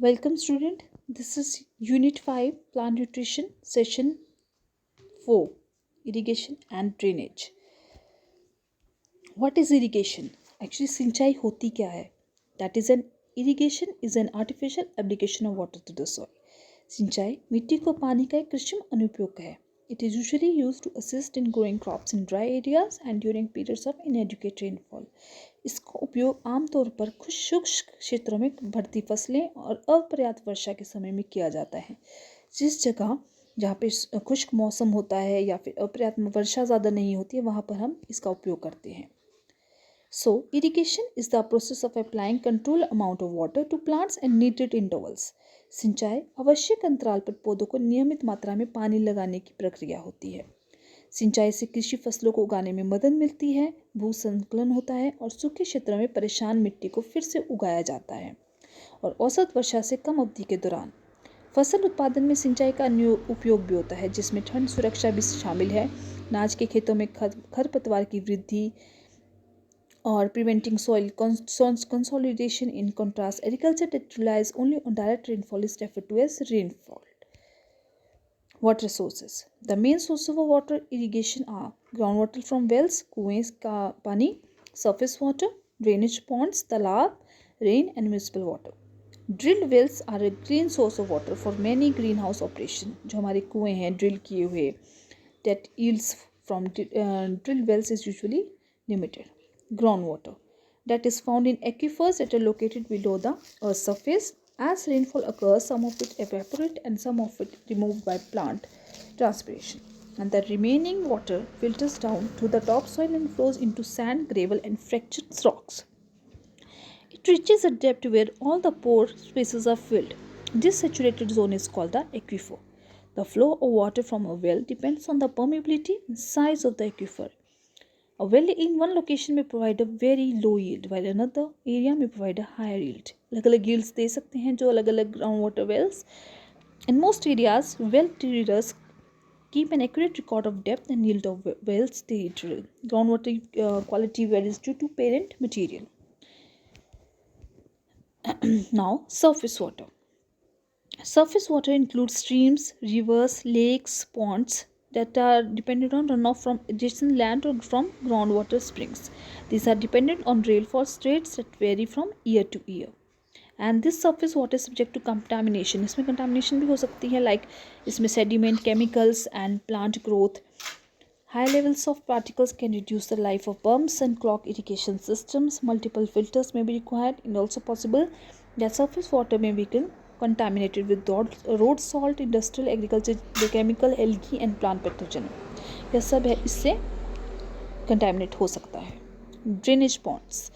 Welcome student. This is Unit 5 Plant Nutrition Session 4 Irrigation and Drainage. What is irrigation? Actually सिंचाई होती क्या है? That is an irrigation is an artificial application of water to the soil. सिंचाई मिट्टी को पानी का एक कृत्रिम अनुप्रयोग है. It is usually used to assist in growing crops in dry areas and during periods of inadequate rainfall. इसका उपयोग आमतौर पर शुष्क क्षेत्रों में बढ़ती फसलें और अपर्याप्त वर्षा के समय में किया जाता है. जिस जगह जहाँ पे खुश्क मौसम होता है या फिर अपर्याप्त वर्षा ज़्यादा नहीं होती है वहाँ पर हम इसका उपयोग करते हैं. So, irrigation is the process of applying controlled amount of water to plants and needed intervals. सिंचाई आवश्यक अंतराल पर पौधों को नियमित मात्रा में पानी लगाने की प्रक्रिया होती है. सिंचाई से कृषि फसलों को उगाने में मदद मिलती है, भू संकलन होता है और सूखे क्षेत्रों में परेशान मिट्टी को फिर से उगाया जाता है. और औसत वर्षा से कम अवधि के दौरान फसल उत्पादन में सिंचाई का अन्य उपयोग भी होता है, जिसमें ठंड सुरक्षा भी शामिल है. अनाज के खेतों में खरपतवार की वृद्धि or preventing soil consolidation. In contrast, agriculture that relies only on direct rainfall is referred to as rainfall. Water sources. The main sources of water irrigation are groundwater from wells, कुएं का पानी, surface water, drainage ponds, तालाब, rain and municipal water. Drilled wells are a green source of water for many greenhouse operation. जो हमारे कुएं हैं drill किए हुए, that yields from drilled wells is usually limited. Groundwater that is found in aquifers that are located below the earth's surface. As rainfall occurs, some of it evaporate and some of it removed by plant transpiration, and the remaining water filters down to the topsoil and flows into sand, gravel and fractured rocks. It reaches a depth where all the pore spaces are filled. This saturated zone is called the aquifer. The flow of water from a well depends on the permeability and size of the aquifer. A well in one location may provide a very low yield, while another area may provide a higher yield. अलग-अलग yields दे सकते हैं जो अलग-अलग ground water wells. In most areas, well drillers keep an accurate record of depth and yield of wells they drill. Groundwater quality varies due to parent material. Now, surface water. Surface water includes streams, rivers, lakes, ponds that are dependent on runoff from adjacent land or from groundwater springs. These are dependent on rainfall rates that vary from year to year. And this surface water is subject to contamination. इसमें contamination भी हो सकती है, like इसमें sediment, chemicals and plant growth. High levels of particles can reduce the life of pumps and clog irrigation systems. Multiple filters may be required, and also possible that surface water may become contaminated with road salt, industrial, agriculture, chemical, algae and plant pathogen. यह सब है इससे contaminate हो सकता है. Drainage Pond's,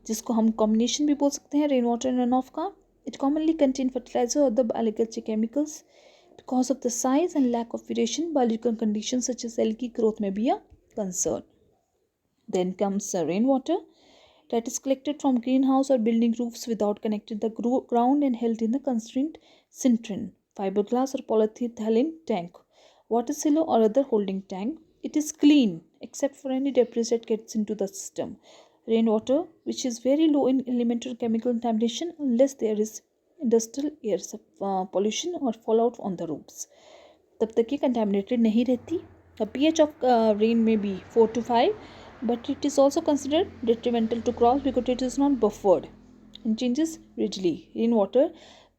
जिसको हम combination भी बोल सकते हैं rain water and run of का. इट कॉमनली कंटेन फर्टिलाइजर और the agriculture chemicals. Because of the size and lack of aeration, biological conditions such as algae growth may be a concern. Then comes rainwater that is collected from greenhouse or building roofs without connecting the ground and held in the constrained cistern, fiberglass or polyethylene tank, water silo or other holding tank. It is clean except for any debris that gets into the system. Rainwater, which is very low in elemental or chemical contamination unless there is industrial air pollution और fall out on the roofs, तब तक ये contaminated नहीं रहती. The pH of rain may be 4 to 5, but it is also considered detrimental to crops because it is not buffered and changes readily. Rain water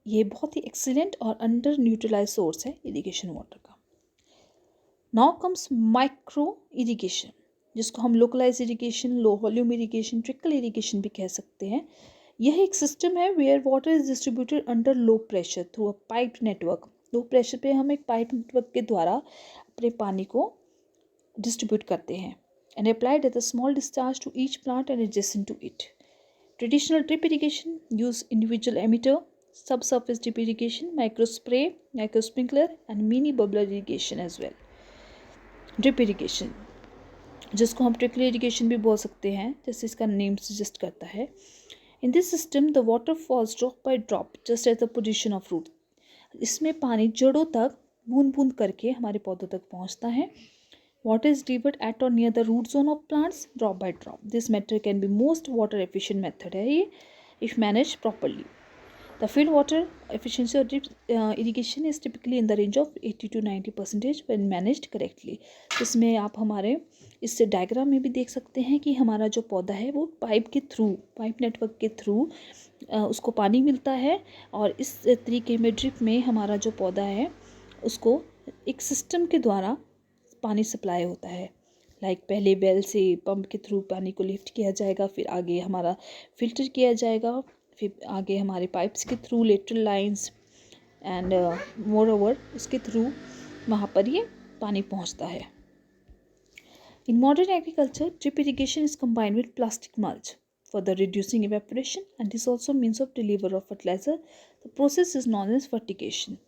ये बहुत ही excellent और under neutralize source है इरीगेशन वाटर का. Now comes micro irrigation, जिसको हम localize irrigation, low volume irrigation, trickle irrigation भी कह सकते हैं. यह एक सिस्टम है where water is distributed under low pressure through a pipe network. Low pressure पे हम एक पाइप नेटवर्क के द्वारा अपने पानी को डिस्ट्रीब्यूट करते हैं. And applied at a small discharge to each plant and adjacent to it. Traditional drip irrigation use individual emitter, sub surface drip irrigation, micro spray, micro sprinkler and mini bubbler irrigation as well. Drip irrigation, जिसको हम trickle irrigation भी बोल सकते हैं, जैसे इसका name suggest करता है. In this system, the water falls drop by drop, just at the position of root. इसमें पानी जड़ों तक बूंद बूंद करके हमारे पौधों तक पहुंचता है. Water is delivered at or near the root zone of plants, drop by drop. This method can be most water efficient method है ये, if managed properly. The field water efficiency of drip irrigation is typically in the range of 80 to 90% when managed correctly. इसमें आप हमारे इस diagram में भी देख सकते हैं कि हमारा जो पौधा है वो पाइप नेटवर्क के थ्रू उसको पानी मिलता है, और इस तरीके में ड्रिप में हमारा जो पौधा है उसको एक सिस्टम के द्वारा पानी सप्लाई होता है। पहले वेल से पंप के थ्रू पानी को लिफ्ट किया जाएगा, फिर आगे हमारा फिल्टर किया जाएगा, फिर आगे हमारे पाइप्स के through lateral lines and more over उसके थ्रू वहाँ पर ये पानी पहुँचता है। In modern agriculture, drip irrigation is combined with plastic mulch for the reducing evaporation, and is also means of delivery of fertilizer. The process is known as fertigation.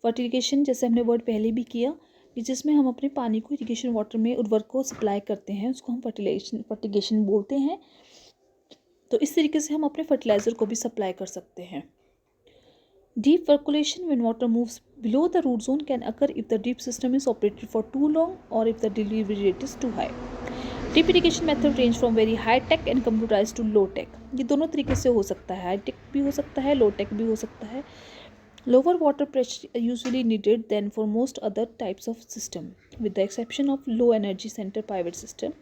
Fertigation जैसे हमने word पहले भी किया कि जिसमें हम अपने पानी को इरिगेशन वाटर में उर्वरक को सप्लाई करते हैं, उसको हम फर्टिगेशन बोलते हैं। तो इस तरीके से हम अपने फर्टिलाइज़र को भी सप्लाई कर सकते हैं। Deep percolation when water moves below the root zone can occur if the drip system is operated for too long or if the delivery rate is too high. Drip irrigation method range from very high tech and computerized to low tech. ये दोनों तरीके से हो सकता है, high tech भी हो सकता है, लो टेक भी हो सकता है। Lower water pressure are usually needed than for most other types of system, with the exception of low energy center pivot system.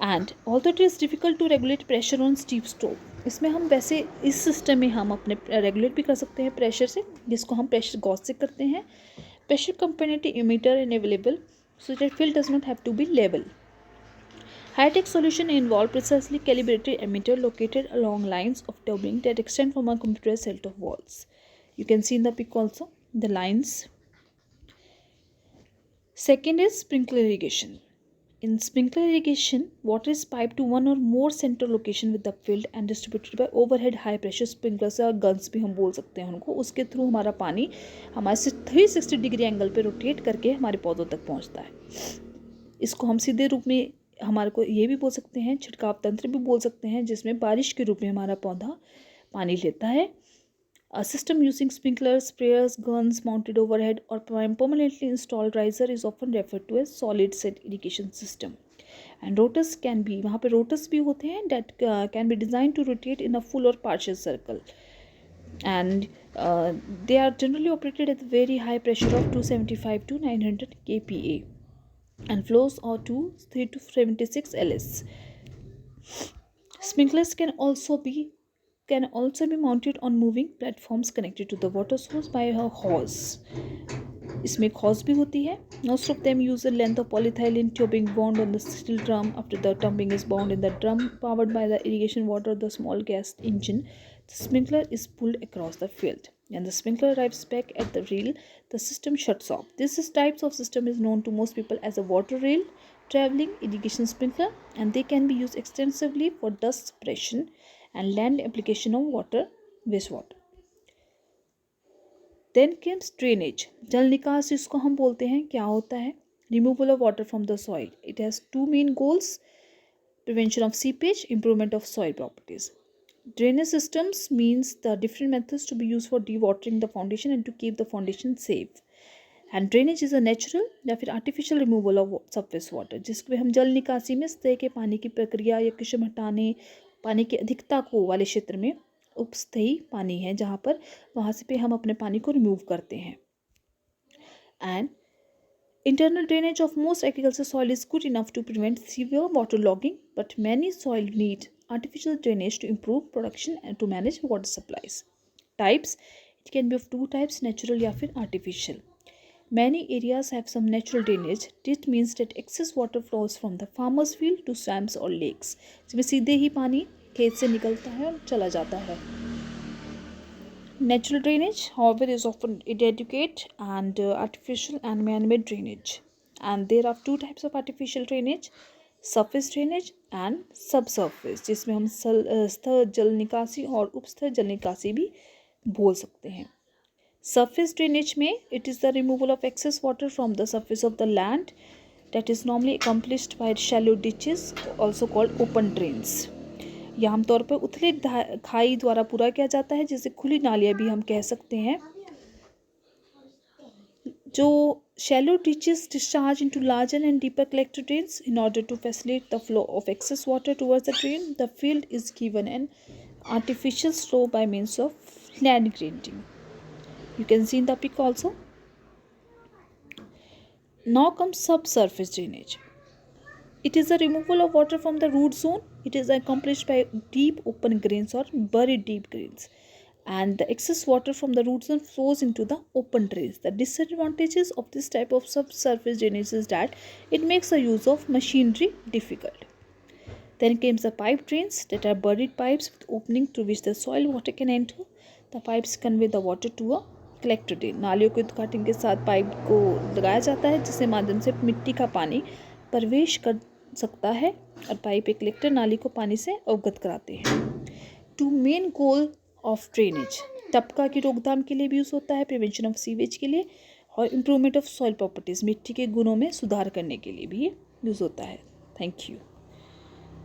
And although it is difficult to regulate pressure on steep stove, इसमें हम वैसे इस system में हम अपने regulate भी कर सकते हैं प्रेशर से, जिसको हम प्रेशर गॉज से करते हैं। Pressure compensative emitter and available so that field does not have to be level. High-tech solution involve precisely calibrated emitter located along lines of tubing that extend from a computerized set of walls. You can see in the pic also the lines. Second is sprinkler irrigation. In sprinkler irrigation, water is piped to one or more central location with the field and distributed by overhead high pressure sprinklers या guns भी हम बोल सकते हैं उनको. उसके through हमारा पानी हमारे 360 डिग्री एंगल पे रोटेट करके हमारे पौधों तक पहुंचता है. इसको हम सीधे रूप में हमारे को ये भी बोल सकते हैं, छिड़काव तंत्र भी बोल सकते हैं, जिसमें बारिश के रूप में हमारा पौधा पानी लेता है. A system using sprinklers, sprayers, guns mounted overhead or permanently installed riser is often referred to as solid set irrigation system. And rotors can be, वहाँ पे rotors भी होते हैं that can be designed to rotate in a full or partial circle. And they are generally operated at very high pressure of 275 to 900 kPa and flows are to 3 to 76 ls. Sprinklers can also be mounted on moving platforms connected to the water source by a hose. इसमें एक hose भी होती है. Most of them use a length of polyethylene tubing bound on the steel drum. After the tubing is bound in the drum powered by the irrigation water, the small gas engine, the sprinkler is pulled across the field. When the sprinkler arrives back at the reel, the system shuts off. This type of system is known to most people as a water rail traveling irrigation sprinkler, and they can be used extensively for dust suppression and land application of wastewater. Then comes drainage. जल निकास इसको हम बोलते हैं. क्या होता है? Removal of water from the soil. It has two main goals: prevention of seepage, improvement of soil properties. Drainage systems means the different methods to be used for dewatering the foundation and to keep the foundation safe. And drainage is a natural या फिर artificial removal of surface water, जिसमें हम जल निकासी में सतह के पानी की प्रक्रिया या किस्म हटाने, पानी की अधिकता को वाले क्षेत्र में उपस्थयी पानी है जहाँ पर वहाँ से पे हम अपने पानी को रिमूव करते हैं. And internal drainage of most agricultural soil is good enough to prevent severe waterlogging, but many soil need artificial drainage to improve production and to manage water supplies. Types: it can be of two types, natural या फिर artificial. Many areas have some natural drainage. This means that excess water flows from the farmer's field to swamps or lakes. जिसमें सीधे ही पानी खेत से निकलता है और चला जाता है. Natural drainage, however, is often inadequate and artificial and man-made drainage. And there are two types of artificial drainage: surface drainage and subsurface, जिसमें हम स्तर जल निकासी और उपस्तर जल निकासी भी बोल सकते हैं. Surface drainage में it is the removal of excess water from the surface of the land that is normally accomplished by shallow ditches, also called open drains. यह आमतौर पर उथले खाई द्वारा पूरा किया जाता है, जिसे खुली नालियाँ भी हम कह सकते हैं. जो shallow ditches discharge into larger and deeper collector drains. In order to facilitate the flow of excess water towards the drain, the field is given an artificial slope by means of land grading. You can see in the pic also. Now comes subsurface drainage. It is a removal of water from the root zone. It is accomplished by deep open grains or buried deep grains. And the excess water from the root zone flows into the open drains. The disadvantages of this type of subsurface drainage is that it makes the use of machinery difficult. Then comes the pipe drains, that are buried pipes with opening through which the soil water can enter. The pipes convey the water to a collector drain. नालियों के उद्घाटन के साथ pipe को लगाया जाता है जिसके माध्यम से मिट्टी का पानी प्रवेश कर सकता है और पाइप एक कलेक्टर नाली को पानी से अवगत कराते हैं. Two main goal of drainage, टपका की रोकथाम के लिए भी यूज़ होता है, प्रिवेंशन ऑफ सीवेज के लिए, और इम्प्रूवमेंट ऑफ सॉइल प्रॉपर्टीज़, मिट्टी के गुणों में सुधार करने के लिए भी यूज़ होता है. Thank you.